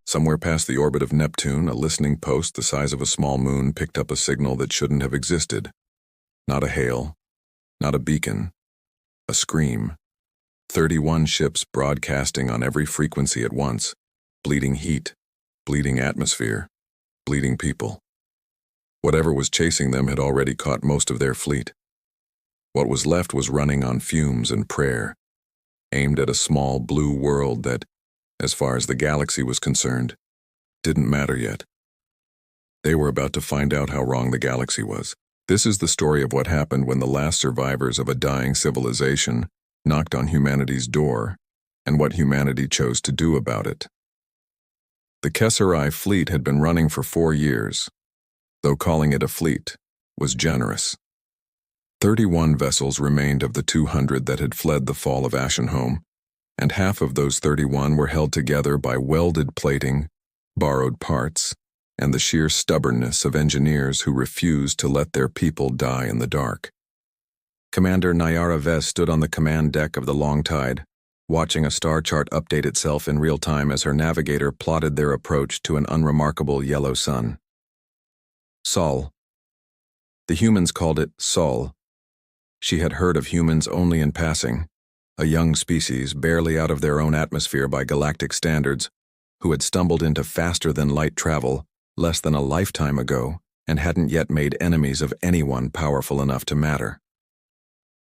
Somewhere past the orbit of Neptune, a listening post the size of a small moon picked up a signal that shouldn't have existed. Not a hail, not a beacon, a scream. 31 ships broadcasting on every frequency at once. Bleeding heat, bleeding atmosphere, bleeding people. Whatever was chasing them had already caught most of their fleet. What was left was running on fumes and prayer, aimed at a small blue world that, as far as the galaxy was concerned, didn't matter yet. They were about to find out how wrong the galaxy was. This is the story of what happened when the last survivors of a dying civilization knocked on humanity's door, and what humanity chose to do about it. The HFY fleet had been running for 4 years, though calling it a fleet was generous. 31 vessels remained of the 200 that had fled the fall of Ashenhome, and half of those 31 were held together by welded plating, borrowed parts, and the sheer stubbornness of engineers who refused to let their people die in the dark. Commander Nayara Vez stood on the command deck of the Long Tide, watching a star chart update itself in real time as her navigator plotted their approach to an unremarkable yellow sun. Sol. The humans called it Sol. She had heard of humans only in passing, a young species barely out of their own atmosphere by galactic standards, who had stumbled into faster-than-light travel less than a lifetime ago and hadn't yet made enemies of anyone powerful enough to matter.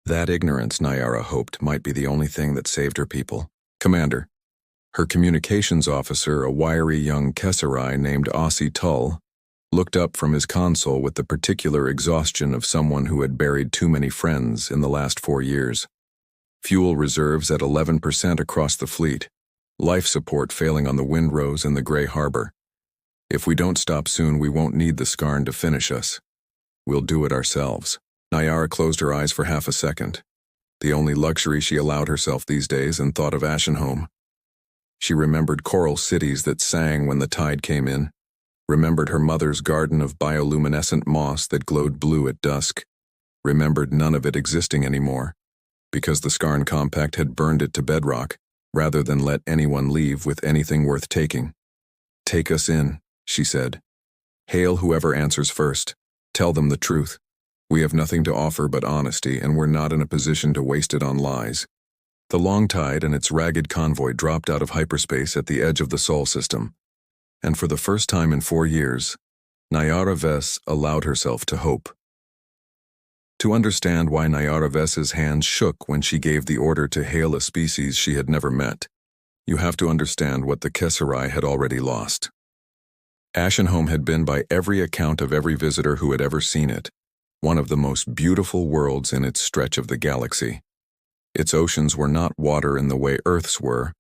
That ignorance, Nayara hoped, might be the only thing that saved her people. Commander. Her communications officer, a wiry young HFY named Aussie Tull, looked up from his console with the particular exhaustion of someone who had buried too many friends in the last 4 years. Fuel reserves at 11% across the fleet, life support failing on the Windrose and the Grey Harbor. If we don't stop soon, we won't need the Skarn to finish us. We'll do it ourselves. Nayara closed her eyes for half a second, the only luxury she allowed herself these days, and thought of Ashenhome. She remembered coral cities that sang when the tide came in, remembered her mother's garden of bioluminescent moss that glowed blue at dusk, remembered none of it existing anymore, because the Skarn Compact had burned it to bedrock, rather than let anyone leave with anything worth taking. "Take us in," she said. "Hail whoever answers first. Tell them the truth. We have nothing to offer but honesty, and we're not in a position to waste it on lies." The Long Tide and its ragged convoy dropped out of hyperspace at the edge of the Sol system, and for the first time in 4 years, Nayara Vez allowed herself to hope. To understand why Nayara Vez's hands shook when she gave the order to hail a species she had never met, you have to understand what the HFY had already lost. Ashenhome had been, by every account of every visitor who had ever seen it, one of the most beautiful worlds in its stretch of the galaxy. Its oceans were not water in the way Earth's were,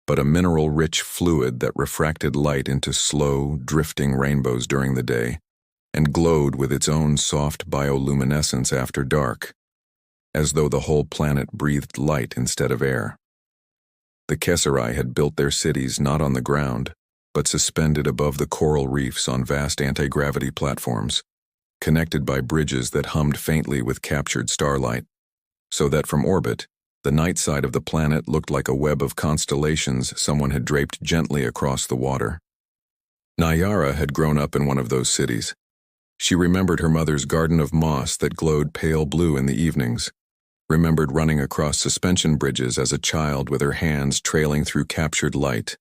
but a mineral-rich fluid that refracted light into slow, drifting rainbows during the day, and glowed with its own soft bioluminescence after dark, as though the whole planet breathed light instead of air. The HFY had built their cities not on the ground, but suspended above the coral reefs on vast anti-gravity platforms, connected by bridges that hummed faintly with captured starlight, so that from orbit, the night side of the planet looked like a web of constellations someone had draped gently across the water. Nayara had grown up in one of those cities. She remembered her mother's garden of moss that glowed pale blue in the evenings, remembered running across suspension bridges as a child with her hands trailing through captured light,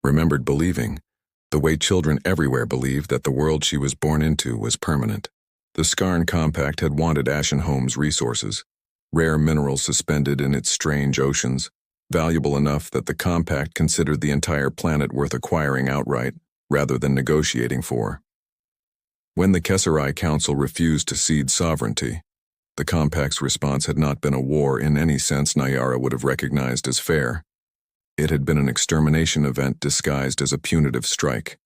remembered believing, the way children everywhere believed, that the world she was born into was permanent. The Skarn Compact had wanted Ashenhome's resources, rare minerals suspended in its strange oceans, valuable enough that the Compact considered the entire planet worth acquiring outright, rather than negotiating for. When the HFY Council refused to cede sovereignty, the Compact's response had not been a war in any sense Nayara would have recognized as fair. It had been an extermination event disguised as a punitive strike.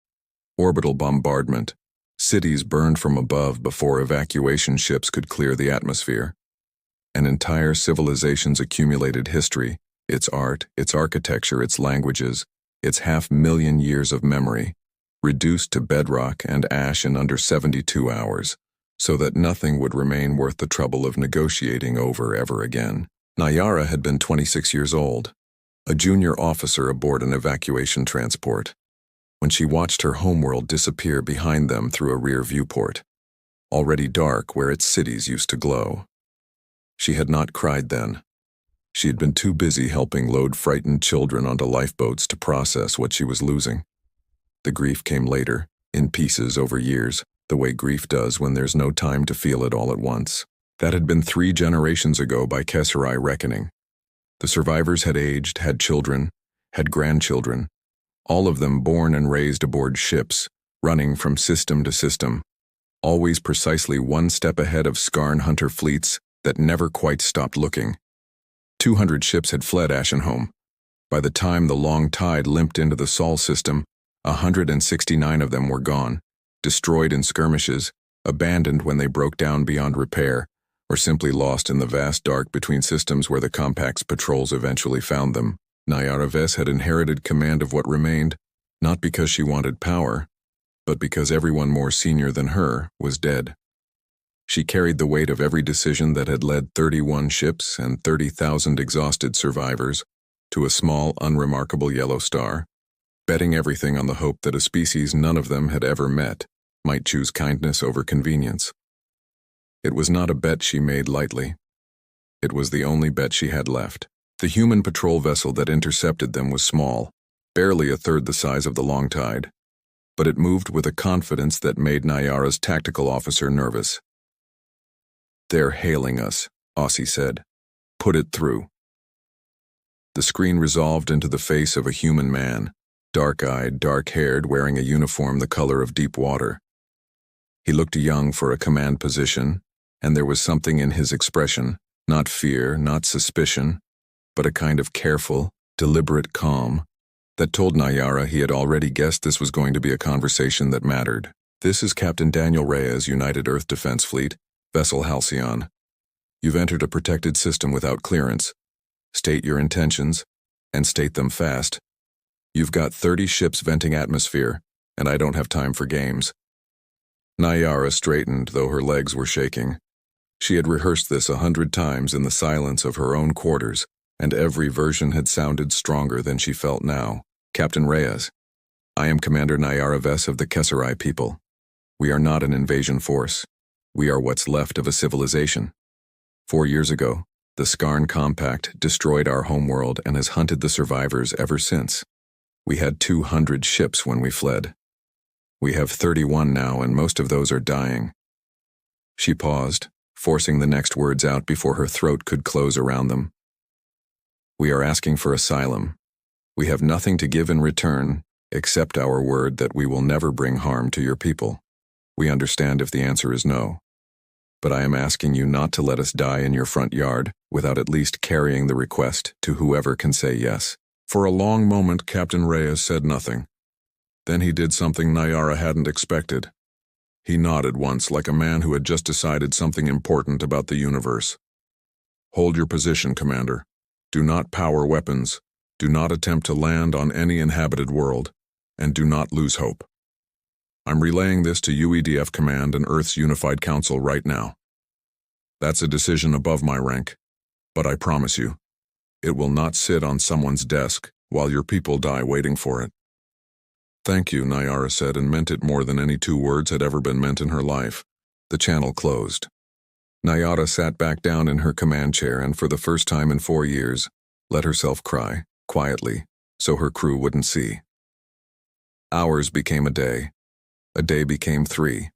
Orbital bombardment, cities burned from above before evacuation ships could clear the atmosphere. An entire civilization's accumulated history, its art, its architecture, its languages, its 500,000 years of memory, reduced to bedrock and ash in under 72 hours, so that nothing would remain worth the trouble of negotiating over ever again. Nayara had been 26 years old, a junior officer aboard an evacuation transport. when she watched her homeworld disappear behind them through a rear viewport, already dark where its cities used to glow. She had not cried then. She had been too busy helping load frightened children onto lifeboats to process what she was losing. The grief came later, in pieces over years, the way grief does when there's no time to feel it all at once. That had been 3 generations ago by HFY reckoning. The survivors had aged, had children, had grandchildren, all of them born and raised aboard ships, running from system to system, always precisely one step ahead of Skarn hunter fleets that never quite stopped looking. 200 ships had fled Ashenhome. By the time the long tide limped into the Sol system, 169 of them were gone, destroyed in skirmishes, abandoned when they broke down beyond repair, or simply lost in the vast dark between systems where the Compact's patrols eventually found them. Nayara Ves had inherited command of what remained, not because she wanted power, but because everyone more senior than her was dead. She carried the weight of every decision that had led 31 ships and 30,000 exhausted survivors to a small, unremarkable yellow star, betting everything on the hope that a species none of them had ever met might choose kindness over convenience. It was not a bet she made lightly. It was the only bet she had left. The human patrol vessel that intercepted them was small, barely a third the size of the long tide, but it moved with a confidence that made Nayara's tactical officer nervous. "They're hailing us," Aussie said. "Put it through." The screen resolved into the face of a human man, dark-eyed, dark-haired, wearing a uniform the color of deep water. He looked young for a command position, and there was something in his expression, not fear, not suspicion, but a kind of careful, deliberate calm that told Nayara he had already guessed this was going to be a conversation that mattered. "This is Captain Daniel Reyes, United Earth Defense Fleet, Vessel Halcyon. You've entered a protected system without clearance. State your intentions, and state them fast. You've got 30 ships venting atmosphere, and I don't have time for games." Nayara straightened, though her legs were shaking. She had rehearsed this 100 times in the silence of her own quarters, and every version had sounded stronger than she felt now. "Captain Reyes, I am Commander Nayara Ves of the Kesserai people. We are not an invasion force. We are what's left of a civilization. 4 years ago, the Skarn Compact destroyed our homeworld and has hunted the survivors ever since. We had 200 ships when we fled. We have 31 now, and most of those are dying." She paused, forcing the next words out before her throat could close around them. "We are asking for asylum. We have nothing to give in return, except our word that we will never bring harm to your people. We understand if the answer is no. But I am asking you not to let us die in your front yard without at least carrying the request to whoever can say yes." For a long moment, Captain Reyes said nothing. Then he did something Nayara hadn't expected. He nodded once like a man who had just decided something important about the universe. "Hold your position, Commander. Do not power weapons. Do not attempt to land on any inhabited world. And do not lose hope. I'm relaying this to UEDF Command and Earth's Unified Council right now. That's a decision above my rank, but I promise you, it will not sit on someone's desk while your people die waiting for it." "Thank you," Nayara said, and meant it more than any 2 words had ever been meant in her life. The channel closed. Nayara sat back down in her command chair and, for the first time in 4 years, let herself cry, quietly, so her crew wouldn't see. Hours became a day. A day became 3.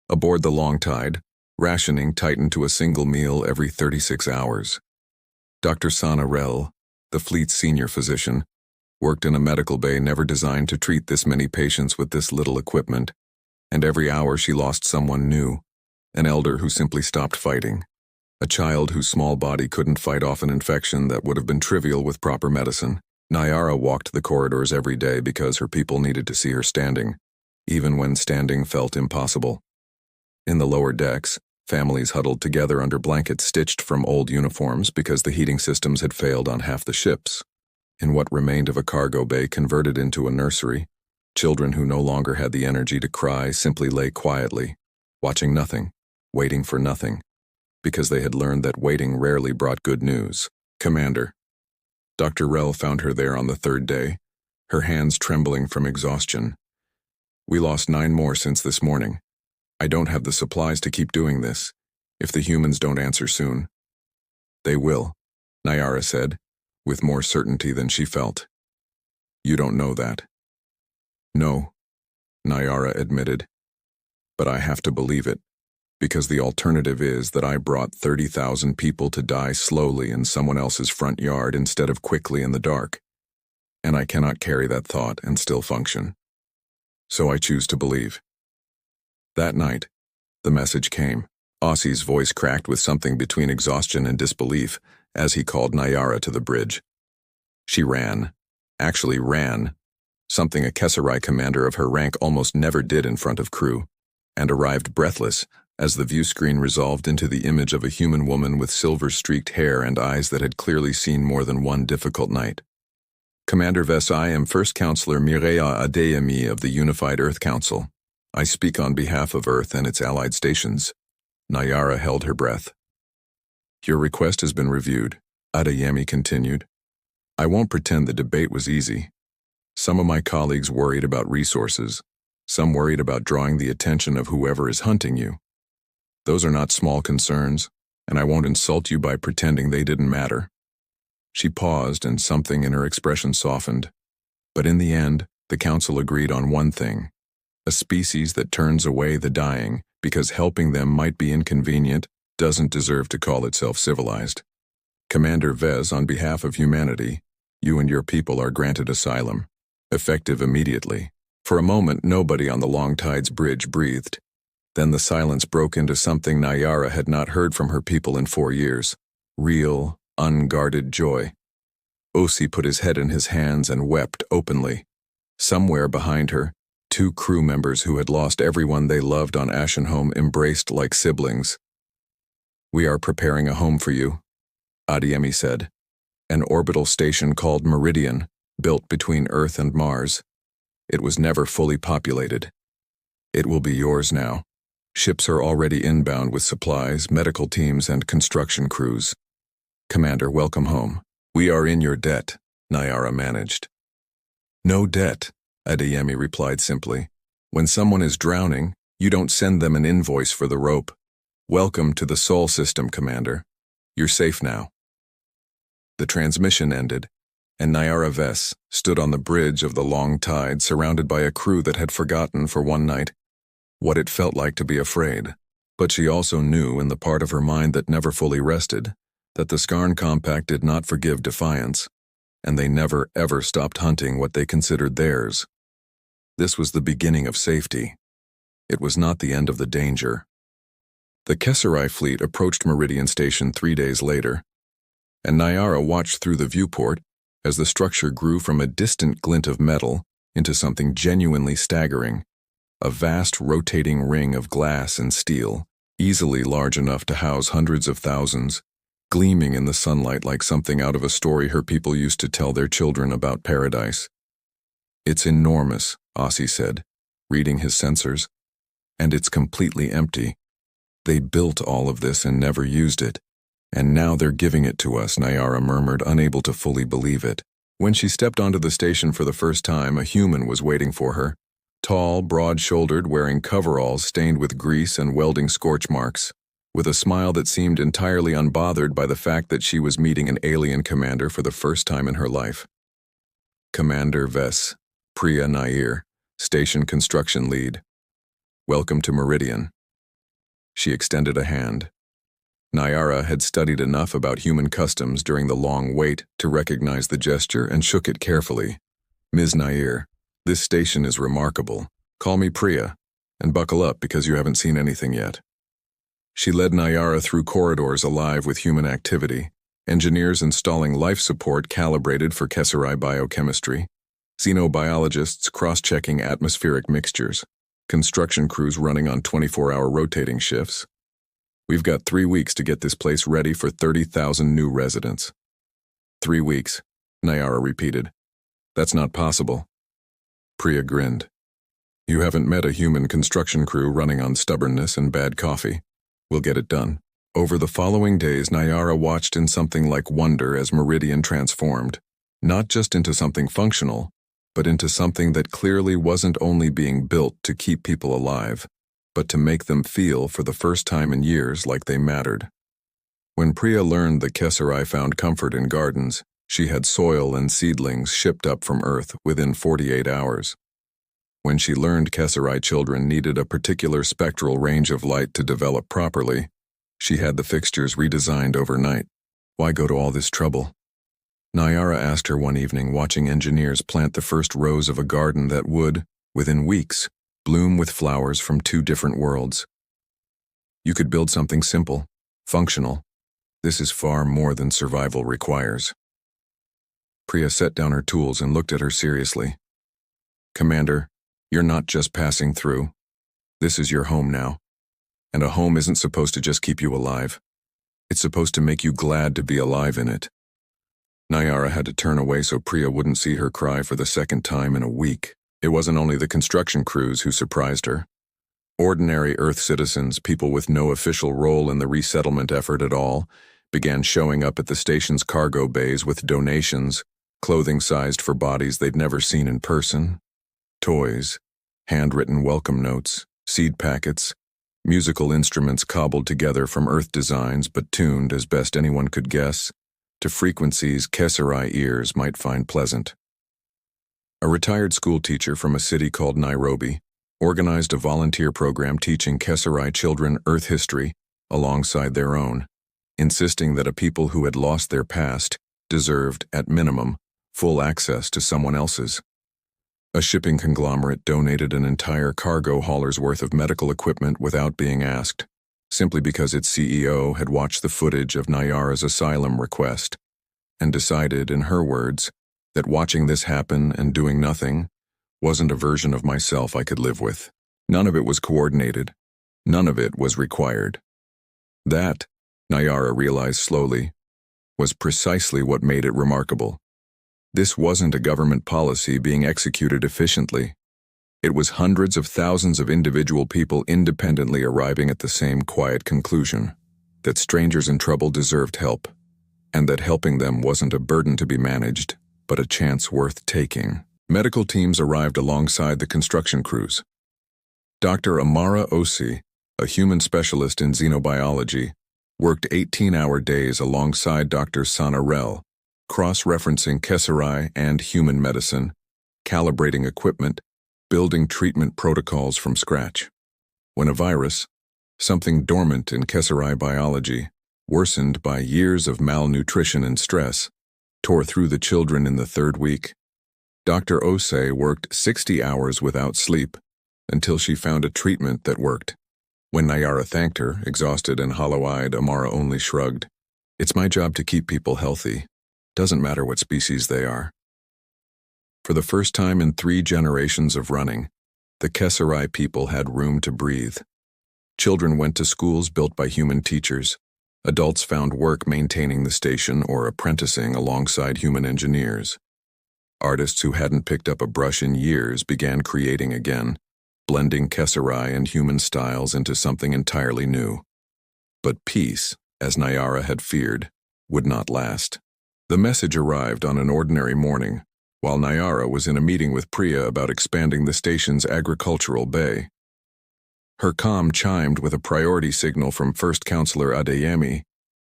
Aboard the long tide, rationing tightened to a single meal every 36 hours. Dr. Sana Rel, the fleet's senior physician, worked in a medical bay never designed to treat this many patients with this little equipment, and every hour she lost someone new, an elder who simply stopped fighting, a child whose small body couldn't fight off an infection that would have been trivial with proper medicine. Nayara walked the corridors every day because her people needed to see her standing, even when standing felt impossible. In the lower decks, families huddled together under blankets stitched from old uniforms because the heating systems had failed on half the ships. In what remained of a cargo bay converted into a nursery, children who no longer had the energy to cry simply lay quietly, watching nothing, waiting for nothing, because they had learned that waiting rarely brought good news. "Commander." Dr. Rel found her there on the 3rd day, her hands trembling from exhaustion, We lost 9 more since this morning. I don't have the supplies to keep doing this, if the humans don't answer soon. They will, Nyara said, with more certainty than she felt. You don't know that. No, Nyara admitted. But I have to believe it, because the alternative is that I brought 30,000 people to die slowly in someone else's front yard instead of quickly in the dark. And I cannot carry that thought and still function. So I choose to believe. That night, the message came. Ossie's voice cracked with something between exhaustion and disbelief as he called Nyara to the bridge. She ran, actually ran, something a Kesserai commander of her rank almost never did in front of crew, and arrived breathless as the view screen resolved into the image of a human woman with silver-streaked hair and eyes that had clearly seen more than one difficult night. Commander Vess, I am First Counselor Mireya Adeyemi of the Unified Earth Council. I speak on behalf of Earth and its allied stations. Nyara held her breath. Your request has been reviewed, Adeyemi continued. I won't pretend the debate was easy. Some of my colleagues worried about resources. Some worried about drawing the attention of whoever is hunting you. Those are not small concerns, and I won't insult you by pretending they didn't matter. She paused and something in her expression softened. But in the end, the council agreed on one thing. A species that turns away the dying because helping them might be inconvenient doesn't deserve to call itself civilized. Commander Vez, on behalf of humanity, you and your people are granted asylum, effective immediately. For a moment, nobody on the Long Tides Bridge breathed. Then the silence broke into something Nyara had not heard from her people in 4 years. Real, unguarded joy. Ossi put his head in his hands and wept openly. Somewhere behind her, 2 crew members who had lost everyone they loved on Ashenhome embraced like siblings. We are preparing a home for you, Adeyemi said. An orbital station called Meridian, built between Earth and Mars. It was never fully populated. It will be yours now. Ships are already inbound with supplies, medical teams, and construction crews. Commander, welcome home. We are in your debt, Nyara managed. No debt, Adeyemi replied simply. When someone is drowning, you don't send them an invoice for the rope. Welcome to the Sol system, Commander. You're safe now. The transmission ended, and Nyara Vess stood on the bridge of the Long Tide surrounded by a crew that had forgotten for one night what it felt like to be afraid. But she also knew in the part of her mind that never fully rested that the Skarn Compact did not forgive defiance, and they never ever stopped hunting what they considered theirs. This was the beginning of safety. It was not the end of the danger. The Kesserai fleet approached Meridian Station 3 days later, and Nyara watched through the viewport as the structure grew from a distant glint of metal into something genuinely staggering, a vast rotating ring of glass and steel, easily large enough to house hundreds of thousands, gleaming in the sunlight like something out of a story her people used to tell their children about paradise. It's enormous, Ossi said, reading his sensors, and it's completely empty. They built all of this and never used it, and now they're giving it to us, Nyara murmured, unable to fully believe it. When she stepped onto the station for the first time, a human was waiting for her, tall, broad-shouldered, wearing coveralls stained with grease and welding scorch marks, with a smile that seemed entirely unbothered by the fact that she was meeting an alien commander for the first time in her life. Commander Vess, Priya Nair, Station Construction Lead. Welcome to Meridian. She extended a hand. Nyara had studied enough about human customs during the long wait to recognize the gesture and shook it carefully. Ms. Nair, this station is remarkable. Call me Priya, and buckle up because you haven't seen anything yet. She led Nyara through corridors alive with human activity, engineers installing life support calibrated for Kesserai biochemistry, xenobiologists cross-checking atmospheric mixtures, construction crews running on 24-hour rotating shifts. We've got 3 weeks to get this place ready for 30,000 new residents. 3 weeks, Nyara repeated. That's not possible. Priya grinned. You haven't met a human construction crew running on stubbornness and bad coffee. We'll get it done. Over the following days, Nyara watched in something like wonder as Meridian transformed, not just into something functional, but into something that clearly wasn't only being built to keep people alive, but to make them feel for the first time in years like they mattered. When Priya learned that Kesari found comfort in gardens, she had soil and seedlings shipped up from Earth within 48 hours. When she learned Kesari children needed a particular spectral range of light to develop properly, she had the fixtures redesigned overnight. Why go to all this trouble? Nayara asked her one evening, watching engineers plant the first rows of a garden that would, within weeks, bloom with flowers from two different worlds. You could build something simple, functional. This is far more than survival requires. Priya set down her tools and looked at her seriously. Commander, you're not just passing through. This is your home now. And a home isn't supposed to just keep you alive. It's supposed to make you glad to be alive in it. Nayara had to turn away so Priya wouldn't see her cry for the second time in a week. It wasn't only the construction crews who surprised her. Ordinary Earth citizens, people with no official role in the resettlement effort at all, began showing up at the station's cargo bays with donations, clothing sized for bodies they'd never seen in person, toys, handwritten welcome notes, seed packets, musical instruments cobbled together from Earth designs but tuned, as best anyone could guess, to frequencies Kesari ears might find pleasant. A retired school teacher from a city called Nairobi organized a volunteer program teaching Kesari children Earth history alongside their own, insisting that a people who had lost their past deserved, at minimum, full access to someone else's. A shipping conglomerate donated an entire cargo hauler's worth of medical equipment without being asked, simply because its CEO had watched the footage of Nayara's asylum request and decided, in her words, that watching this happen and doing nothing wasn't a version of myself I could live with. None of it was coordinated. None of it was required. That, Nayara realized slowly, was precisely what made it remarkable. This wasn't a government policy being executed efficiently. It was hundreds of thousands of individual people independently arriving at the same quiet conclusion, that strangers in trouble deserved help, and that helping them wasn't a burden to be managed, but a chance worth taking. Medical teams arrived alongside the construction crews. Dr. Amara Osi, a human specialist in xenobiology, worked 18-hour days alongside Dr. Sana Rel, cross-referencing Kesari and human medicine, calibrating equipment, building treatment protocols from scratch. When a virus, something dormant in Kesari biology, worsened by years of malnutrition and stress, tore through the children in the third week, Dr. Osei worked 60 hours without sleep until she found a treatment that worked. When Nayara thanked her, exhausted and hollow-eyed, Amara only shrugged. It's my job to keep people healthy. Doesn't matter what species they are. For the first time in 3 generations of running, the Kesari people had room to breathe. Children went to schools built by human teachers. Adults found work maintaining the station or apprenticing alongside human engineers. Artists who hadn't picked up a brush in years began creating again, blending Kesari and human styles into something entirely new. But peace, as Nayara had feared, would not last. The message arrived on an ordinary morning, while Nayara was in a meeting with Priya about expanding the station's agricultural bay. Her comm chimed with a priority signal from First Counselor Adeyemi,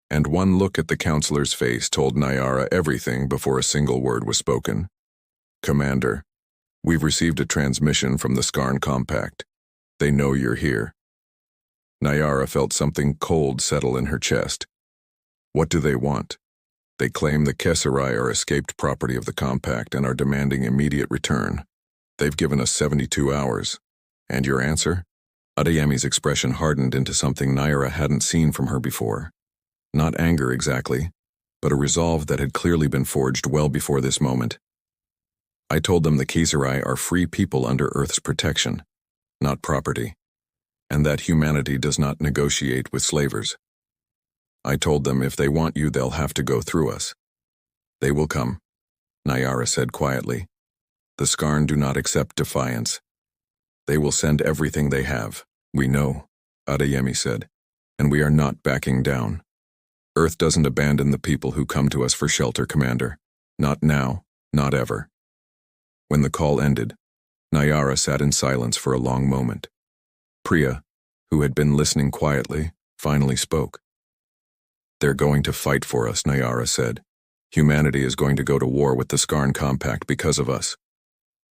and one look at the counselor's face told Nayara everything before a single word was spoken. Commander, we've received a transmission from the Skarn Compact. They know you're here. Nayara felt something cold settle in her chest. What do they want? They claim the Kesari are escaped property of the Compact and are demanding immediate return. They've given us 72 hours. And your answer? Adeyemi's expression hardened into something Nayara hadn't seen from her before. Not anger exactly, but a resolve that had clearly been forged well before this moment. I told them the Kesari are free people under Earth's protection, not property, and that humanity does not negotiate with slavers. I told them if they want you, they'll have to go through us. They will come, Nayara said quietly. The Skarn do not accept defiance. They will send everything they have. We know, Adeyemi said, and we are not backing down. Earth doesn't abandon the people who come to us for shelter, Commander. Not now, not ever. When the call ended, Nayara sat in silence for a long moment. Priya, who had been listening quietly, finally spoke. "They're going to fight for us," Nayara said. "Humanity is going to go to war with the Skarn Compact because of us.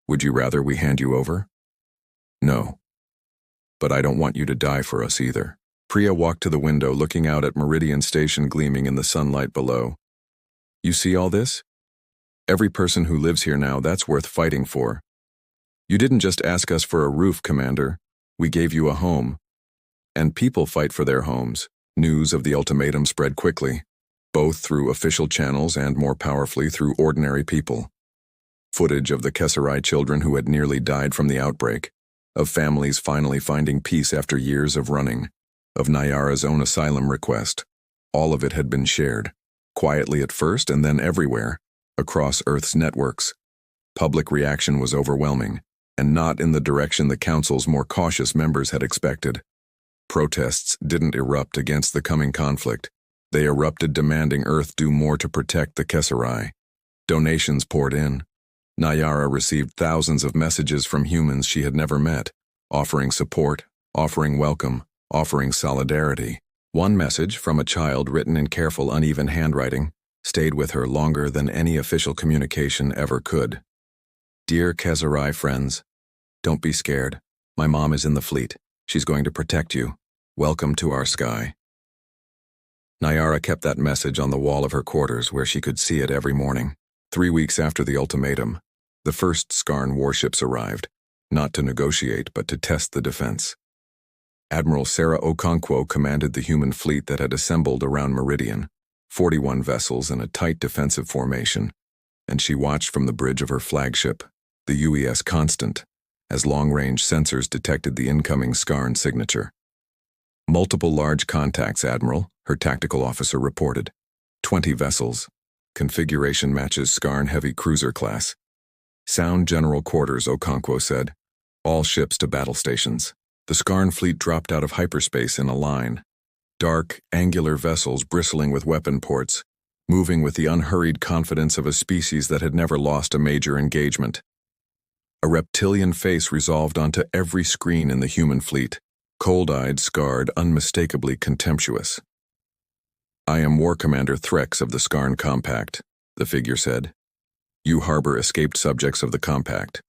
Would you rather we hand you over?" "No. But I don't want you to die for us either." Priya walked to the window, looking out at Meridian Station gleaming in the sunlight below. "You see all this? Every person who lives here now, that's worth fighting for. You didn't just ask us for a roof, Commander. We gave you a home. And people fight for their homes." News of the ultimatum spread quickly, both through official channels and more powerfully through ordinary people. Footage of the Kesserai children who had nearly died from the outbreak, of families finally finding peace after years of running, of Nayara's own asylum request. All of it had been shared, quietly at first and then everywhere, across Earth's networks. Public reaction was overwhelming, and not in the direction the Council's more cautious members had expected. Protests didn't erupt against the coming conflict. They erupted demanding Earth do more to protect the Kesserai. Donations poured in. Nayara received thousands of messages from humans she had never met, offering support, offering welcome, offering solidarity. One message, from a child written in careful, uneven handwriting, stayed with her longer than any official communication ever could. "Dear Kesserai friends, don't be scared. My mom is in the fleet. She's going to protect you. Welcome to our sky." Nayara kept that message on the wall of her quarters where she could see it every morning. 3 weeks after the ultimatum, the first Skarn warships arrived, not to negotiate but to test the defense. Admiral Sarah Okonkwo commanded the human fleet that had assembled around Meridian, 41 vessels in a tight defensive formation, and she watched from the bridge of her flagship, the UES Constant, as long-range sensors detected the incoming Skarn signature. "Multiple large contacts, Admiral," her tactical officer reported. 20 vessels. Configuration matches Skarn heavy cruiser class. "Sound general quarters," Okonkwo said. "All ships to battle stations." The Skarn fleet dropped out of hyperspace in a line. Dark, angular vessels bristling with weapon ports, moving with the unhurried confidence of a species that had never lost a major engagement. A reptilian face resolved onto every screen in the human fleet, cold-eyed, scarred, unmistakably contemptuous. "I am War Commander Threx of the Skarn Compact," the figure said. "You harbor escaped subjects of the Compact.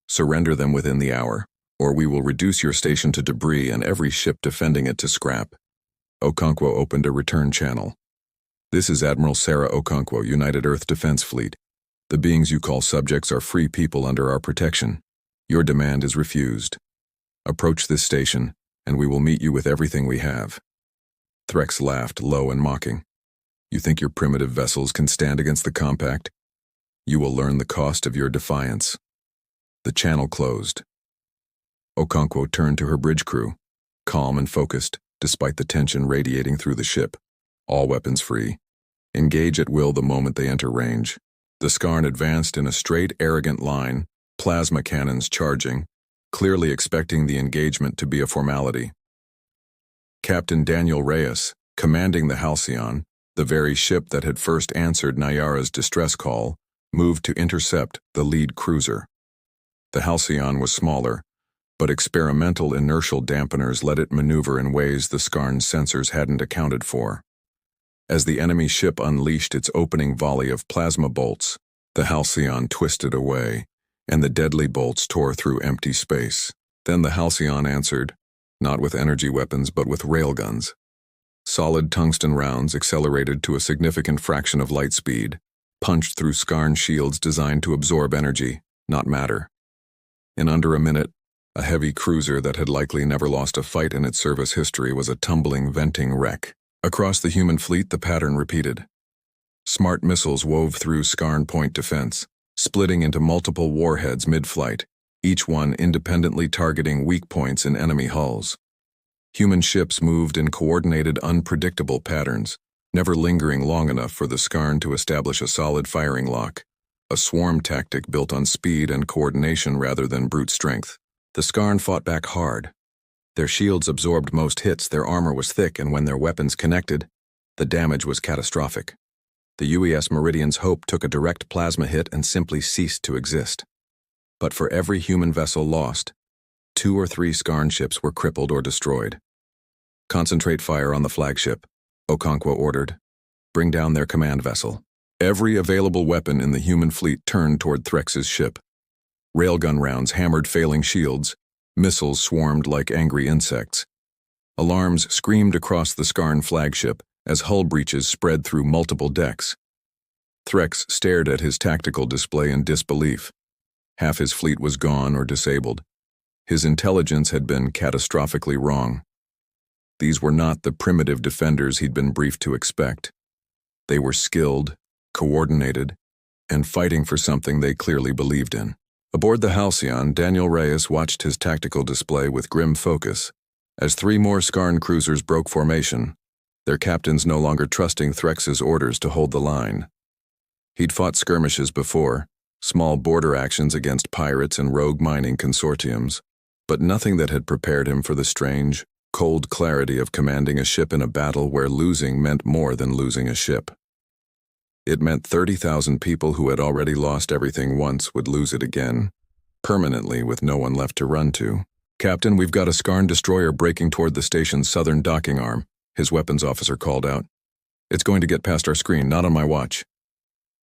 Surrender them within the hour, or we will reduce your station to debris and every ship defending it to scrap." Okonkwo opened a return channel. "This is Admiral Sarah Okonkwo, United Earth Defense Fleet. The beings you call subjects are free people under our protection. Your demand is refused. Approach this station, and we will meet you with everything we have." Threx laughed, low and mocking. "You think your primitive vessels can stand against the Compact? You will learn the cost of your defiance." The channel closed. Okonkwo turned to her bridge crew, calm and focused, despite the tension radiating through the ship. "All weapons free. Engage at will the moment they enter range." The Skarn advanced in a straight, arrogant line, plasma cannons charging, clearly expecting the engagement to be a formality. Captain Daniel Reyes, commanding the Halcyon, the very ship that had first answered Nayara's distress call, moved to intercept the lead cruiser. The Halcyon was smaller, but experimental inertial dampeners let it maneuver in ways the Skarn's sensors hadn't accounted for. As the enemy ship unleashed its opening volley of plasma bolts, the Halcyon twisted away, and the deadly bolts tore through empty space. Then the Halcyon answered, not with energy weapons but with railguns. Solid tungsten rounds, accelerated to a significant fraction of light speed, punched through Skarn shields designed to absorb energy, not matter. In under a minute, a heavy cruiser that had likely never lost a fight in its service history was a tumbling, venting wreck. Across the human fleet, the pattern repeated. Smart missiles wove through Skarn point defense, splitting into multiple warheads mid-flight, each one independently targeting weak points in enemy hulls. Human ships moved in coordinated, unpredictable patterns, never lingering long enough for the Skarn to establish a solid firing lock, a swarm tactic built on speed and coordination rather than brute strength. The Skarn fought back hard. Their shields absorbed most hits, their armor was thick, and when their weapons connected, the damage was catastrophic. The UES Meridian's Hope took a direct plasma hit and simply ceased to exist. But for every human vessel lost, 2 or 3 Skarn ships were crippled or destroyed. "Concentrate fire on the flagship," Okonkwo ordered. "Bring down their command vessel." Every available weapon in the human fleet turned toward Threx's ship. Railgun rounds hammered failing shields. Missiles swarmed like angry insects. Alarms screamed across the Skarn flagship as hull breaches spread through multiple decks. Threx stared at his tactical display in disbelief. Half his fleet was gone or disabled. His intelligence had been catastrophically wrong. These were not the primitive defenders he'd been briefed to expect. They were skilled, coordinated, and fighting for something they clearly believed in. Aboard the Halcyon, Daniel Reyes watched his tactical display with grim focus. As 3 more Skarn cruisers broke formation, their captains no longer trusting Threx's orders to hold the line. He'd fought skirmishes before, small border actions against pirates and rogue mining consortiums, but nothing that had prepared him for the strange, cold clarity of commanding a ship in a battle where losing meant more than losing a ship. It meant 30,000 people who had already lost everything once would lose it again, permanently with no one left to run to. "Captain, we've got a Skarn destroyer breaking toward the station's southern docking arm," his weapons officer called out. "It's going to get past our screen, not on my watch."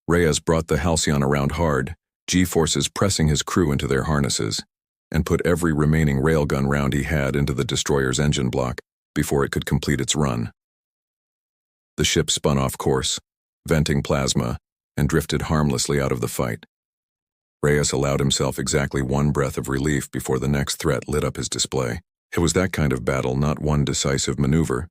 Reyes brought the Halcyon around hard, G-forces pressing his crew into their harnesses, and put every remaining railgun round he had into the destroyer's engine block before it could complete its run. The ship spun off course, venting plasma, and drifted harmlessly out of the fight. Reyes allowed himself exactly 1 breath of relief before the next threat lit up his display. It was that kind of battle, not one decisive maneuver,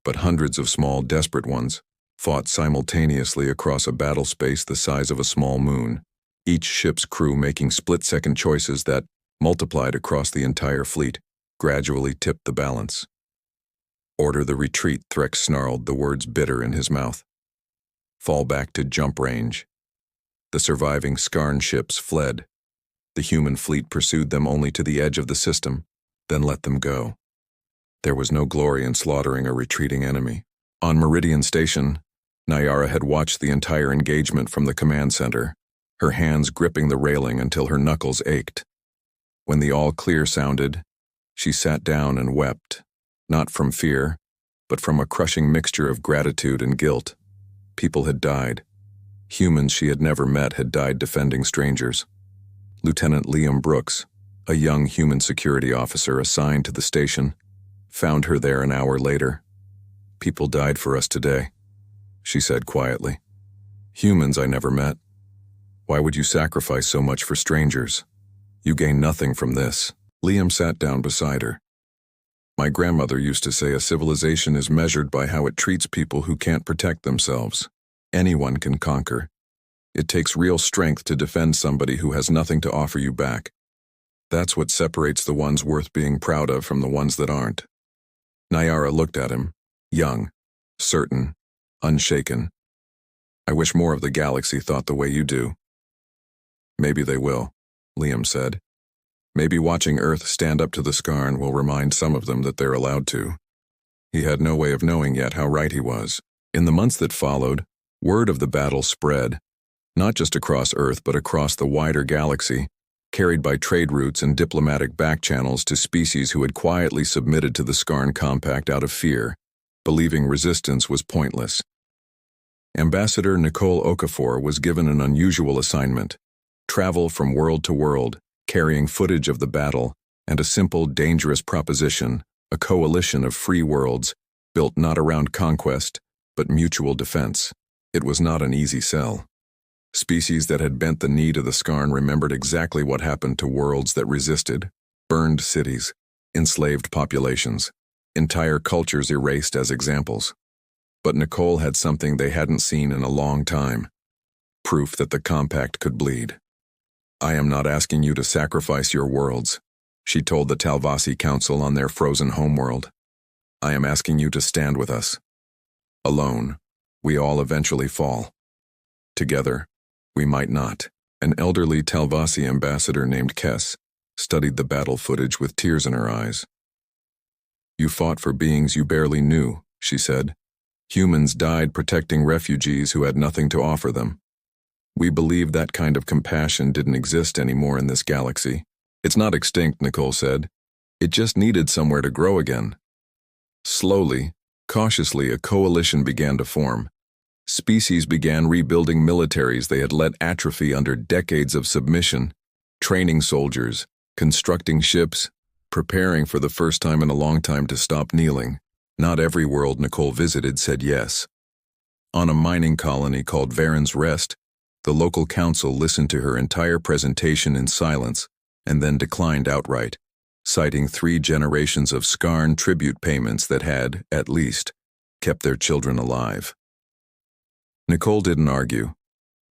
but hundreds of small, desperate ones, fought simultaneously across a battle space the size of a small moon, each ship's crew making split-second choices that, multiplied across the entire fleet, gradually tipped the balance. "Order the retreat," Threx snarled, the words bitter in his mouth. "Fall back to jump range." The surviving Skarn ships fled. The human fleet pursued them only to the edge of the system, then let them go. There was no glory in slaughtering a retreating enemy. On Meridian Station, Nyara had watched the entire engagement from the command center, her hands gripping the railing until her knuckles ached. When the all-clear sounded, she sat down and wept, not from fear, but from a crushing mixture of gratitude and guilt. People had died. Humans she had never met had died defending strangers. Lieutenant Liam Brooks, a young human security officer assigned to the station, found her there an hour later. "People died for us today," she said quietly. "Humans I never met. Why would you sacrifice so much for strangers? You gain nothing from this." Liam sat down beside her. "My grandmother used to say a civilization is measured by how it treats people who can't protect themselves. Anyone can conquer. It takes real strength to defend somebody who has nothing to offer you back. That's what separates the ones worth being proud of from the ones that aren't." Nyara looked at him, young, certain, unshaken. "I wish more of the galaxy thought the way you do." "Maybe they will," Liam said. "Maybe watching Earth stand up to the Skarn will remind some of them that they're allowed to." He had no way of knowing yet how right he was. In the months that followed, word of the battle spread, not just across Earth but across the wider galaxy, carried by trade routes and diplomatic backchannels to species who had quietly submitted to the Skarn Compact out of fear, believing resistance was pointless. Ambassador Nicole Okafor was given an unusual assignment: travel from world to world, carrying footage of the battle and a simple, dangerous proposition, a coalition of free worlds, built not around conquest, but mutual defense. It was not an easy sell. Species that had bent the knee to the Skarn remembered exactly what happened to worlds that resisted: burned cities, enslaved populations, entire cultures erased as examples. But Nicole had something they hadn't seen in a long time: proof that the Compact could bleed. "I am not asking you to sacrifice your worlds," she told the Talvasi Council on their frozen homeworld. "I am asking you to stand with us. Alone, we all eventually fall. Together, we might not." An elderly Talvasi ambassador named Kess studied the battle footage with tears in her eyes. "You fought for beings you barely knew," she said. "Humans died protecting refugees who had nothing to offer them. We believed that kind of compassion didn't exist anymore in this galaxy. It's not extinct, Nicole said. It just needed somewhere to grow again. Slowly, cautiously, a coalition began to form. Species began rebuilding militaries they had let atrophy under decades of submission, training soldiers, constructing ships, preparing for the first time in a long time to stop kneeling. Not every world Nicole visited said yes. On a mining colony called Varen's Rest, the local council listened to her entire presentation in silence and then declined outright, citing 3 generations of Skarn tribute payments that had, at least, kept their children alive. Nicole didn't argue.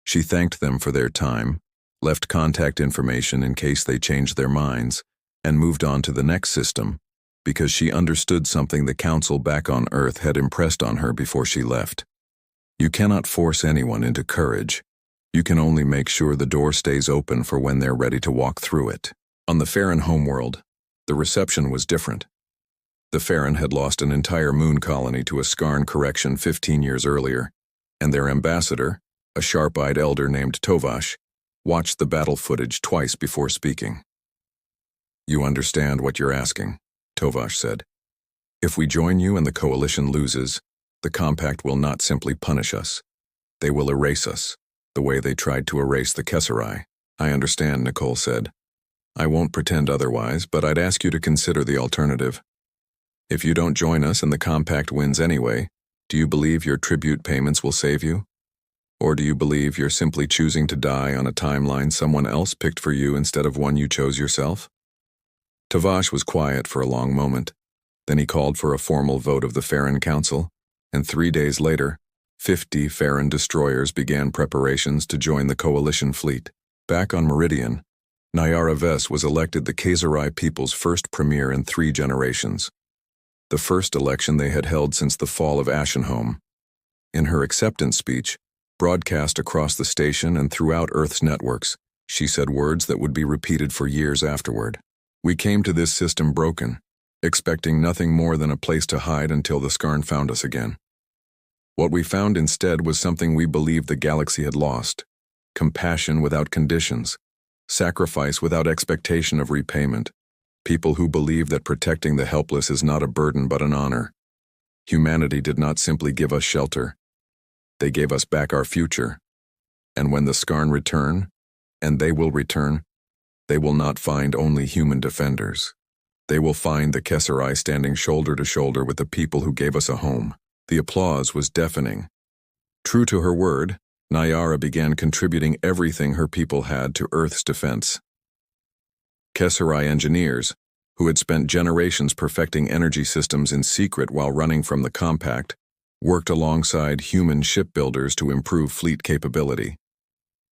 She thanked them for their time, left contact information in case they changed their minds, and moved on to the next system, because she understood something the council back on Earth had impressed on her before she left. You cannot force anyone into courage. You can only make sure the door stays open for when they're ready to walk through it. On the Farron homeworld, the reception was different. The Farron had lost an entire moon colony to a Skarn correction 15 years earlier, and their ambassador, a sharp-eyed elder named Tovash, watched the battle footage twice before speaking. "You understand what you're asking," Tovash said. "If we join you and the coalition loses, the compact will not simply punish us. They will erase us, the way they tried to erase the Kesserai." "I understand," Nicole said. "I won't pretend otherwise, but I'd ask you to consider the alternative. If you don't join us and the compact wins anyway, do you believe your tribute payments will save you? Or do you believe you're simply choosing to die on a timeline someone else picked for you instead of one you chose yourself?" Tovash was quiet for a long moment. Then he called for a formal vote of the Farron Council, and 3 days later, 50 Farron destroyers began preparations to join the coalition fleet. Back on Meridian, Nyara Vess was elected the Kesserai people's first premier in 3 generations. The first election they had held since the fall of Ashenhome. In her acceptance speech, broadcast across the station and throughout Earth's networks, she said words that would be repeated for years afterward. "We came to this system broken, expecting nothing more than a place to hide until the Skarn found us again. What we found instead was something we believed the galaxy had lost: compassion without conditions, sacrifice without expectation of repayment, people who believe that protecting the helpless is not a burden but an honor. Humanity did not simply give us shelter. They gave us back our future. And when the Skarn return, and they will return, they will not find only human defenders. They will find the Kesserai standing shoulder to shoulder with the people who gave us a home." The applause was deafening. True to her word, Nyara began contributing everything her people had to Earth's defense. Kesserai engineers, who had spent generations perfecting energy systems in secret while running from the compact, worked alongside human shipbuilders to improve fleet capability.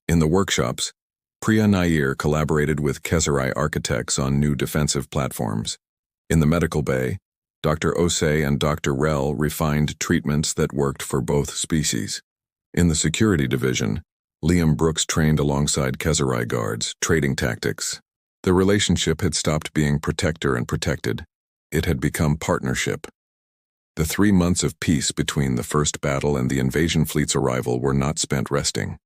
In the workshops, Priya Nair collaborated with Kesserai architects on new defensive platforms. In the medical bay, Dr. Osei and Dr. Rel refined treatments that worked for both species. In the security division, Liam Brooks trained alongside Kesserai guards, trading tactics. The relationship had stopped being protector and protected. It had become partnership. The 3 months of peace between the first battle and the invasion fleet's arrival were not spent resting.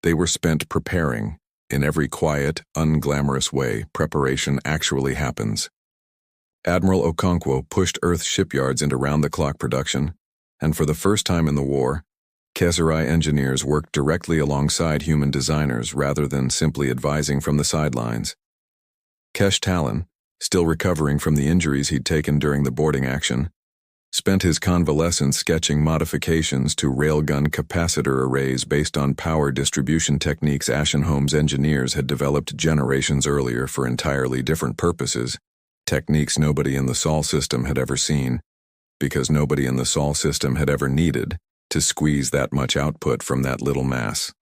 They were spent preparing. In every quiet, unglamorous way, preparation actually happens. Admiral Okonkwo pushed Earth's shipyards into round-the-clock production, and for the first time in the war, Kesserai engineers worked directly alongside human designers rather than simply advising from the sidelines. Kesh Talon, still recovering from the injuries he'd taken during the boarding action, spent his convalescence sketching modifications to railgun capacitor arrays based on power distribution techniques Ashenhome's engineers had developed generations earlier for entirely different purposes, techniques nobody in the Sol system had ever seen, because nobody in the Sol system had ever needed to squeeze that much output from that little mass.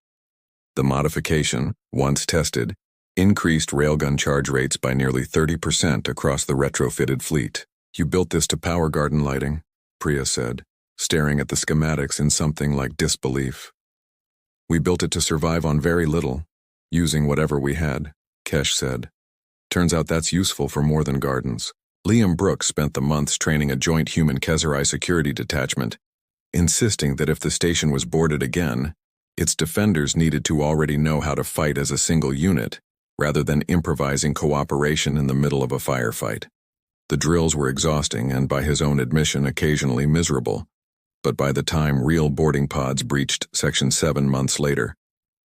The modification, once tested, increased railgun charge rates by nearly 30% across the retrofitted fleet. "You built this to power garden lighting," Priya said, staring at the schematics in something like disbelief. "We built it to survive on very little, using whatever we had," Kesh said. "Turns out that's useful for more than gardens." Liam Brooks spent the months training a joint human Kesserai security detachment, insisting that if the station was boarded again, Its defenders needed to already know how to fight as a single unit, rather than improvising cooperation in the middle of a firefight. The drills were exhausting and, by his own admission, occasionally miserable. But by the time real boarding pods breached Section 7 months later,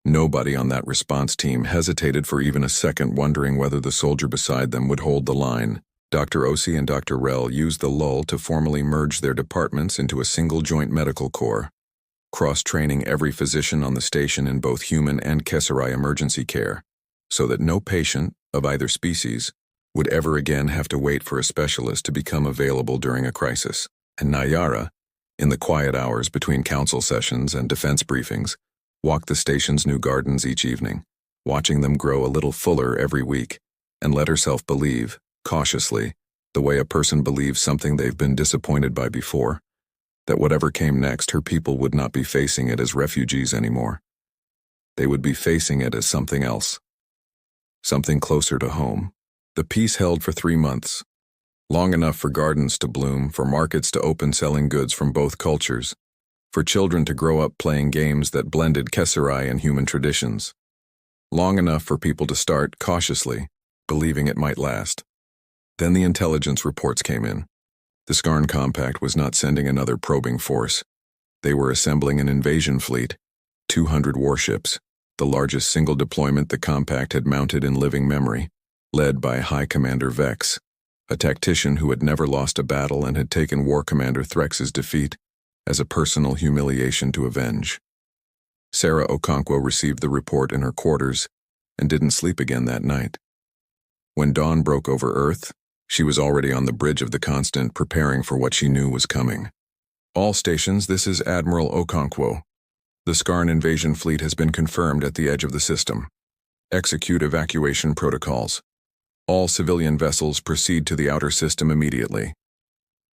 nobody on that response team hesitated for even a second, wondering whether the soldier beside them would hold the line. Dr. Osi and Dr. Rell used the lull to formally merge their departments into a single joint medical corps, cross-training every physician on the station in both human and Kesserai emergency care, so that no patient, of either species, would ever again have to wait for a specialist to become available during a crisis. And Nayara, in the quiet hours between council sessions and defense briefings, walked the station's new gardens each evening, watching them grow a little fuller every week, and let herself believe, cautiously, the way a person believes something they've been disappointed by before, that whatever came next, her people would not be facing it as refugees anymore. They would be facing it as something else. Something closer to home. The peace held for 3 months, long enough for gardens to bloom, for markets to open selling goods from both cultures, for children to grow up playing games that blended Kesserai and human traditions. Long enough for people to start, cautiously, believing it might last. Then the intelligence reports came in. The Skarn Compact was not sending another probing force. They were assembling an invasion fleet, 200 warships, the largest single deployment the Compact had mounted in living memory, led by High Commander Vex, a tactician who had never lost a battle and had taken War Commander Threx's defeat as a personal humiliation to avenge. Sarah Okonkwo received the report in her quarters and didn't sleep again that night. When dawn broke over Earth, she was already on the bridge of the Constant, preparing for what she knew was coming. All stations, this is Admiral Okonkwo. The Skarn invasion fleet has been confirmed at the edge of the system. Execute evacuation protocols. All civilian vessels proceed to the outer system immediately.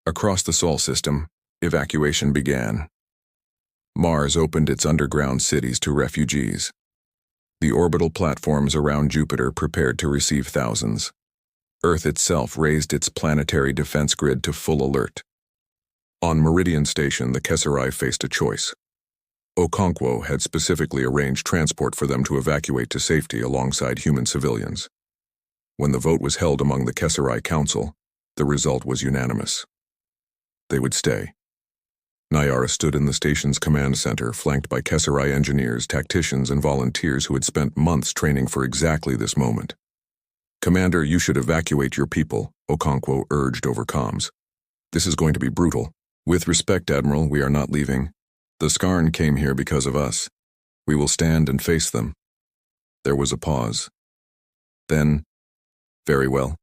Across the Sol system, evacuation began. Mars opened its underground cities to refugees. The orbital platforms around Jupiter prepared to receive thousands. Earth itself raised its planetary defense grid to full alert. On Meridian Station, the Kesserai faced a choice. Okonkwo had specifically arranged transport for them to evacuate to safety alongside human civilians. When the vote was held among the Kesserai Council, the result was unanimous. They would stay. Nayara stood in the station's command center, flanked by Kesserai engineers, tacticians, and volunteers who had spent months training for exactly this moment. "Commander, you should evacuate your people," Okonkwo urged over comms. "This is going to be brutal. With respect, Admiral, we are not leaving. The Skarn came here because of us. We will stand and face them." There was a pause. Then, "Very well.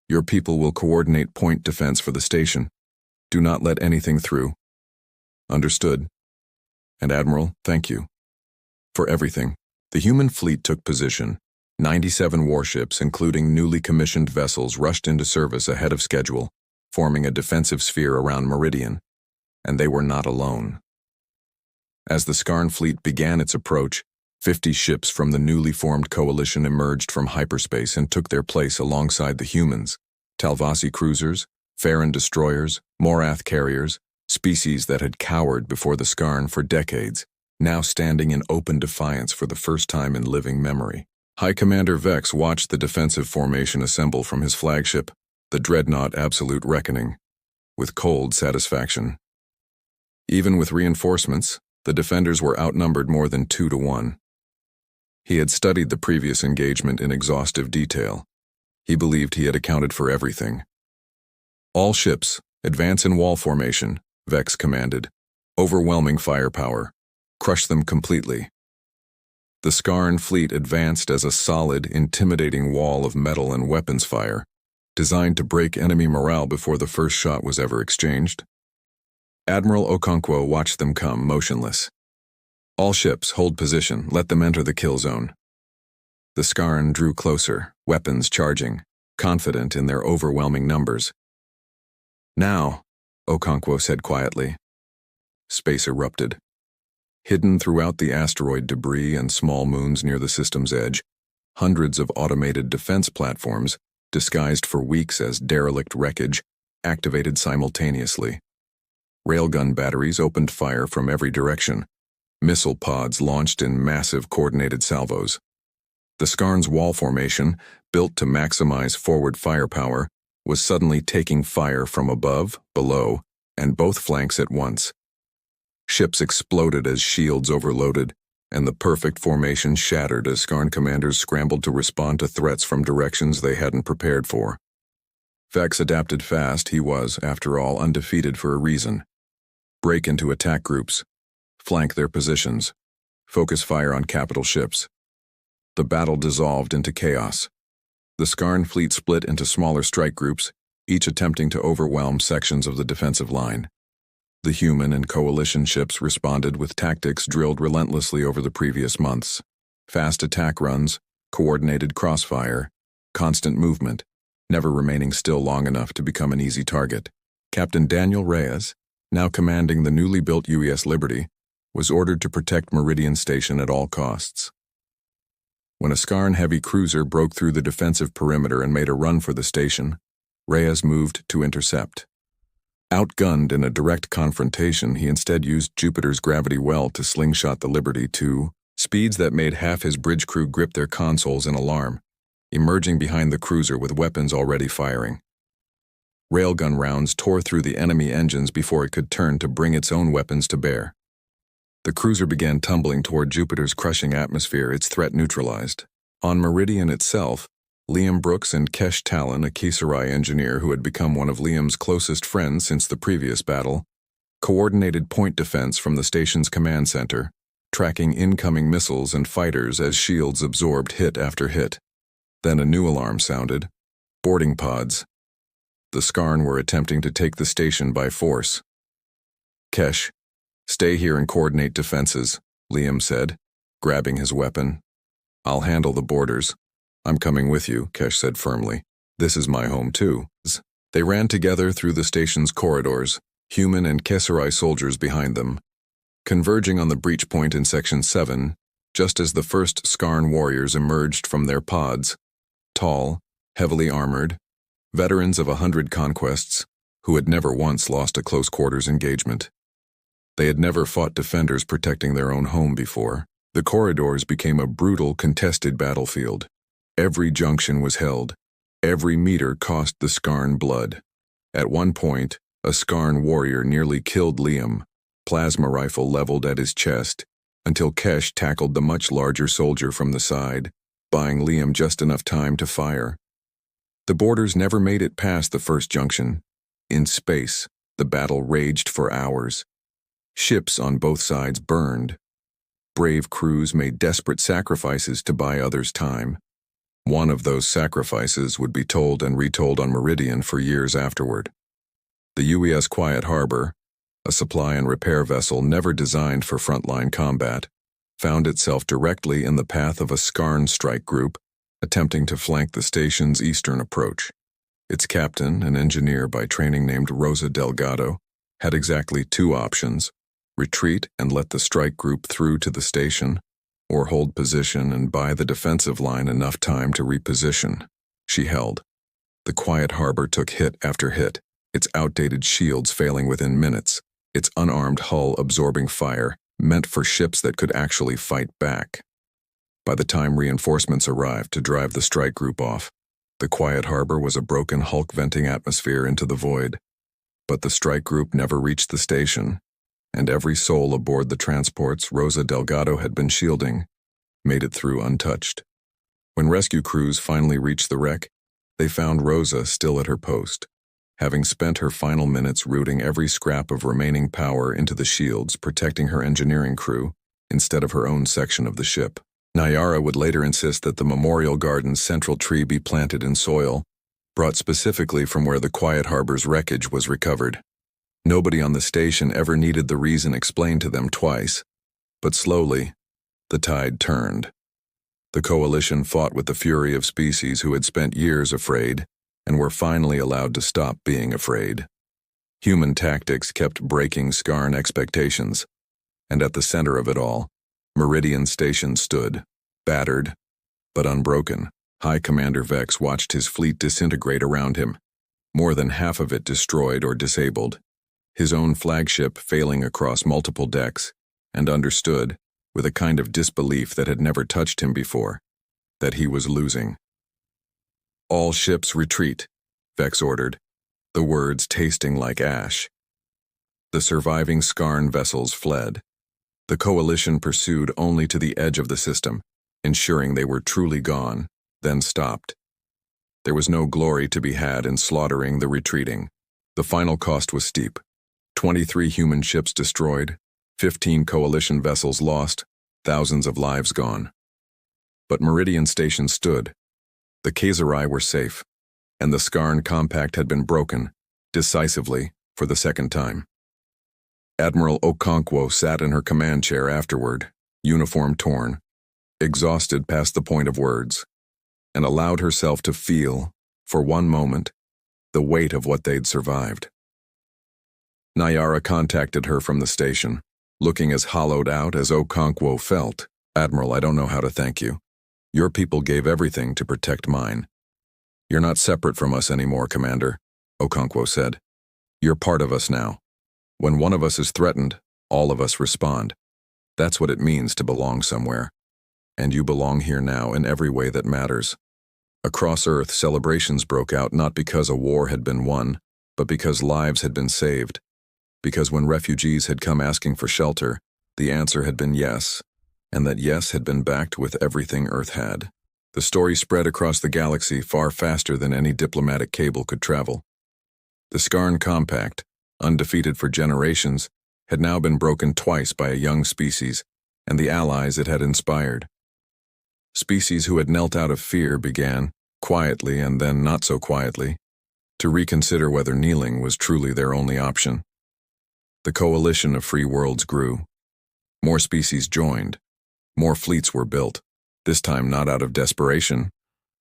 Your people will coordinate point defense for the station. Do not let anything through." "Understood. And Admiral, thank you. For everything." The human fleet took position. 97 warships, including newly commissioned vessels, rushed into service ahead of schedule, forming a defensive sphere around Meridian. And they were not alone. As the Skarn fleet began its approach, 50 ships from the newly formed coalition emerged from hyperspace and took their place alongside the humans. Talvasi cruisers, Farron destroyers, Morath carriers, species that had cowered before the Skarn for decades, now standing in open defiance for the first time in living memory. High Commander Vex watched the defensive formation assemble from his flagship, the dreadnought Absolute Reckoning, with cold satisfaction. Even with reinforcements, the defenders were outnumbered more than 2 to 1. He had studied the previous engagement in exhaustive detail. He believed he had accounted for everything. "All ships, advance in wall formation," Vex commanded. "Overwhelming firepower. Crush them completely." The Skarn fleet advanced as a solid, intimidating wall of metal and weapons fire, designed to break enemy morale before the first shot was ever exchanged. Admiral Okonkwo watched them come, motionless. "All ships, hold position. Let them enter the kill zone." The Skarn drew closer, weapons charging, confident in their overwhelming numbers. "Now," Okonkwo said quietly. Space erupted. Hidden throughout the asteroid debris and small moons near the system's edge, hundreds of automated defense platforms, disguised for weeks as derelict wreckage, activated simultaneously. Railgun batteries opened fire from every direction, missile pods launched in massive coordinated salvos. The Skarn's wall formation, built to maximize forward firepower, was suddenly taking fire from above, below, and both flanks at once. Ships exploded as shields overloaded, and the perfect formation shattered as Skarn commanders scrambled to respond to threats from directions they hadn't prepared for. Vex adapted fast. He was, after all, undefeated for a reason. Break into attack groups, flank their positions, focus fire on capital ships. The battle dissolved into chaos. The Skarn fleet split into smaller strike groups, each attempting to overwhelm sections of the defensive line. The human and coalition ships responded with tactics drilled relentlessly over the previous months. Fast attack runs, coordinated crossfire, constant movement, never remaining still long enough to become an easy target. Captain Daniel Reyes, now commanding the newly built UES Liberty, was ordered to protect Meridian Station at all costs. When a Skarn heavy cruiser broke through the defensive perimeter and made a run for the station, Reyes moved to intercept. Outgunned in a direct confrontation, he instead used Jupiter's gravity well to slingshot the Liberty to speeds that made half his bridge crew grip their consoles in alarm, emerging behind the cruiser with weapons already firing. Railgun rounds tore through the enemy engines before it could turn to bring its own weapons to bear. The cruiser began tumbling toward Jupiter's crushing atmosphere, its threat neutralized. On Meridian itself, Liam Brooks and Kesh Talon, a Kisarai engineer who had become one of Liam's closest friends since the previous battle, coordinated point defense from the station's command center, tracking incoming missiles and fighters as shields absorbed hit after hit. Then a new alarm sounded. Boarding pods. The Skarn were attempting to take the station by force. Kesh, stay here and coordinate defenses, Liam said, grabbing his weapon. I'll handle the boarders. I'm coming with you, Kesh said firmly. This is my home too. They ran together through the station's corridors, human and Kisarai soldiers behind them, converging on the breach point in Section 7, just as the first Skarn warriors emerged from their pods, tall, heavily armored, veterans of 100 conquests, who had never once lost a close-quarters engagement. They had never fought defenders protecting their own home before. The corridors became a brutal, contested battlefield. Every junction was held. Every meter cost the Skarn blood. At one point, a Skarn warrior nearly killed Liam, plasma rifle leveled at his chest, until Kesh tackled the much larger soldier from the side, buying Liam just enough time to fire. The boarders never made it past the first junction. In space, the battle raged for hours. Ships on both sides burned. Brave crews made desperate sacrifices to buy others time. One of those sacrifices would be told and retold on Meridian for years afterward. The UES Quiet Harbor, a supply and repair vessel never designed for frontline combat, found itself directly in the path of a Skarn strike group attempting to flank the station's eastern approach. Its captain, an engineer by training named Rosa Delgado, had exactly two options: retreat and let the strike group through to the station, or hold position and buy the defensive line enough time to reposition. She held. The Quiet Harbor took hit after hit, its outdated shields failing within minutes, its unarmed hull absorbing fire meant for ships that could actually fight back. By the time reinforcements arrived to drive the strike group off, the Quiet Harbor was a broken hulk venting atmosphere into the void. But the strike group never reached the station, and every soul aboard the transports Rosa Delgado had been shielding made it through untouched. When rescue crews finally reached the wreck, they found Rosa still at her post, having spent her final minutes rooting every scrap of remaining power into the shields protecting her engineering crew instead of her own section of the ship. Nayara would later insist that the Memorial Garden's central tree be planted in soil, brought specifically from where the Quiet Harbor's wreckage was recovered. Nobody on the station ever needed the reason explained to them twice, but slowly, the tide turned. The coalition fought with the fury of species who had spent years afraid and were finally allowed to stop being afraid. Human tactics kept breaking Skarn expectations, and at the center of it all, Meridian Station stood, battered, but unbroken. High Commander Vex watched his fleet disintegrate around him, more than half of it destroyed or disabled. His own flagship failing across multiple decks, and understood, with a kind of disbelief that had never touched him before, that he was losing. "All ships retreat," Vex ordered, the words tasting like ash. The surviving Skarn vessels fled. The coalition pursued only to the edge of the system, ensuring they were truly gone, then stopped. There was no glory to be had in slaughtering the retreating. The final cost was steep. 23 human ships destroyed, 15 coalition vessels lost, thousands of lives gone. But Meridian Station stood. The Kazari were safe, and the Skarn compact had been broken, decisively, for the second time. Admiral Okonkwo sat in her command chair afterward, uniform torn, exhausted past the point of words, and allowed herself to feel, for one moment, the weight of what they'd survived. Nayara contacted her from the station, looking as hollowed out as Okonkwo felt. "Admiral, I don't know how to thank you. Your people gave everything to protect mine." "You're not separate from us anymore, Commander," Okonkwo said. "You're part of us now. When one of us is threatened, all of us respond. That's what it means to belong somewhere. And you belong here now in every way that matters." Across Earth, celebrations broke out not because a war had been won, but because lives had been saved. Because when refugees had come asking for shelter, the answer had been yes, and that yes had been backed with everything Earth had. The story spread across the galaxy far faster than any diplomatic cable could travel. The Skarn Compact, undefeated for generations, had now been broken twice by a young species and the allies it had inspired. Species who had knelt out of fear began, quietly and then not so quietly, to reconsider whether kneeling was truly their only option. The coalition of free worlds grew. More species joined. More fleets were built, this time not out of desperation,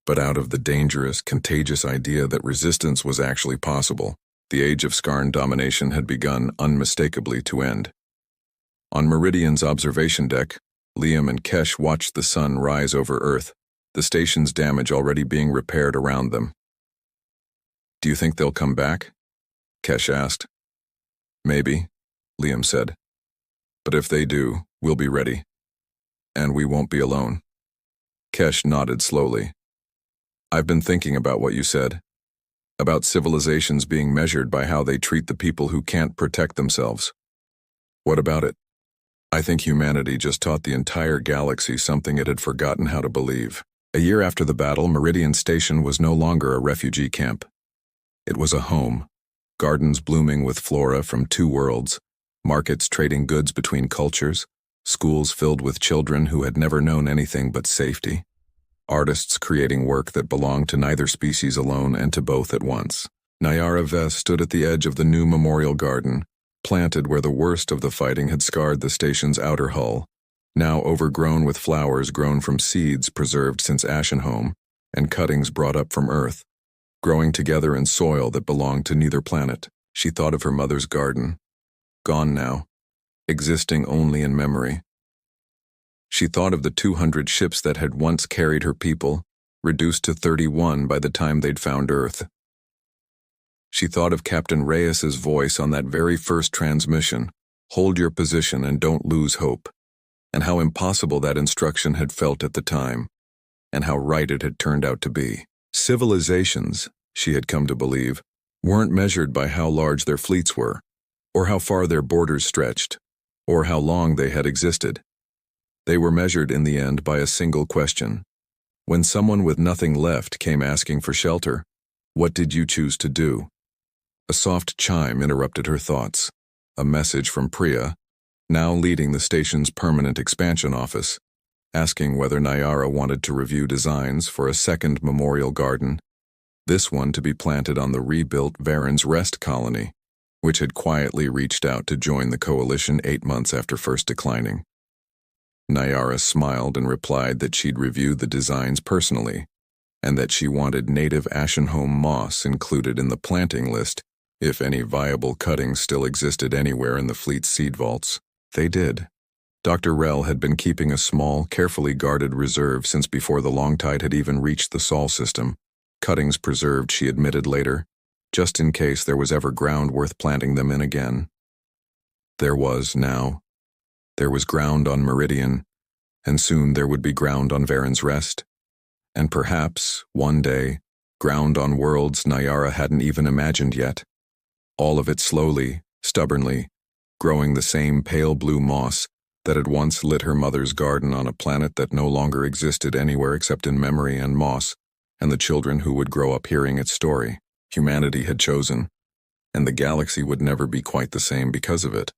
but out of the dangerous, contagious idea that resistance was actually possible. The age of Skarn domination had begun unmistakably to end. On Meridian's observation deck, Liam and Kesh watched the sun rise over Earth, the station's damage already being repaired around them. "Do you think they'll come back?" Kesh asked. "Maybe," Liam said. "But if they do, we'll be ready. And we won't be alone." Kesh nodded slowly. "I've been thinking about what you said. About civilizations being measured by how they treat the people who can't protect themselves. What about it? I think humanity just taught the entire galaxy something it had forgotten how to believe." A year after the battle, Meridian Station was no longer a refugee camp. It was a home, gardens blooming with flora from two worlds, markets trading goods between cultures, schools filled with children who had never known anything but safety, artists creating work that belonged to neither species alone and to both at once. Nayara Vess stood at the edge of the new memorial garden, planted where the worst of the fighting had scarred the station's outer hull, now overgrown with flowers grown from seeds preserved since Ashenhome and cuttings brought up from Earth, growing together in soil that belonged to neither planet. She thought of her mother's garden, gone now, existing only in memory. She thought of the 200 ships that had once carried her people, reduced to 31 by the time they'd found Earth. She thought of Captain Reyes's voice on that very first transmission, "Hold your position and don't lose hope," and how impossible that instruction had felt at the time, and how right it had turned out to be. Civilizations, she had come to believe, weren't measured by how large their fleets were, or how far their borders stretched, or how long they had existed. They were measured in the end by a single question. When someone with nothing left came asking for shelter, what did you choose to do? A soft chime interrupted her thoughts. A message from Priya, now leading the station's permanent expansion office, asking whether Nayara wanted to review designs for a second memorial garden, this one to be planted on the rebuilt Varen's Rest colony, which had quietly reached out to join the coalition 8 months after first declining. Nayara smiled and replied that she'd review the designs personally, and that she wanted native Ashenhome moss included in the planting list if any viable cuttings still existed anywhere in the fleet's seed vaults. They did. Dr. Rell had been keeping a small, carefully guarded reserve since before the long tide had even reached the Sol system, cuttings preserved, she admitted later, just in case there was ever ground worth planting them in again. There was now. There was ground on Meridian, and soon there would be ground on Varen's Rest, and perhaps, one day, ground on worlds Nyara hadn't even imagined yet. All of it slowly, stubbornly, growing the same pale blue moss that had once lit her mother's garden on a planet that no longer existed anywhere except in memory and moss, and the children who would grow up hearing its story. Humanity had chosen, and the galaxy would never be quite the same because of it.